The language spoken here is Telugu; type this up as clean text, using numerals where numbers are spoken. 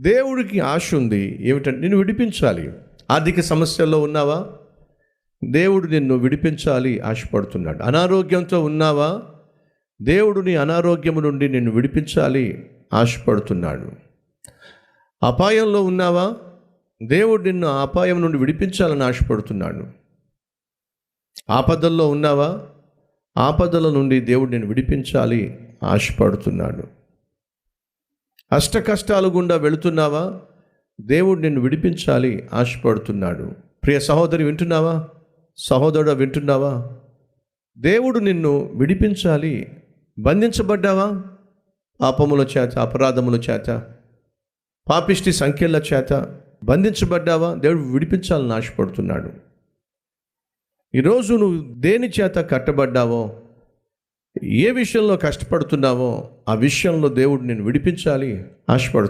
దేవుడికి ఆశ ఉంది ఏమిటంటే నిన్ను విడిపించాలి. ఆర్థిక సమస్యల్లో ఉన్నావా? దేవుడు నిన్ను విడిపించాలి ఆశపడుతున్నాడు. అనారోగ్యంతో ఉన్నావా? దేవుడు నీ అనారోగ్యము నుండి నిన్ను విడిపించాలి ఆశపడుతున్నాడు. అపాయంలో ఉన్నావా? దేవుడు నిన్ను ఆ అపాయం నుండి విడిపించాలని ఆశపడుతున్నాడు. ఆపదల్లో ఉన్నావా? ఆపదల నుండి దేవుడు నిన్ను విడిపించాలి ఆశపడుతున్నాడు. అష్ట కష్టాలు గుండా వెళుతున్నావా? దేవుడు నిన్ను విడిపించాలి ఆశపడుతున్నాడు. ప్రియ సహోదరి వింటున్నావా? సహోదరుడు వింటున్నావా? దేవుడు నిన్ను విడిపించాలి. బంధించబడ్డావా? పాపముల చేత, అపరాధముల చేత, పాపిష్టి సంఖ్యల చేత బంధించబడ్డావా? దేవుడు విడిపించాలని ఆశపడుతున్నాడు. ఈరోజు నువ్వు దేని చేత కట్టబడ్డావో, ఏ విషయంలో కష్టపడుతున్నావో ఆ విషయంలో దేవుడు నిన్ను విడిపించాలి ఆశపడుతున్నాడు.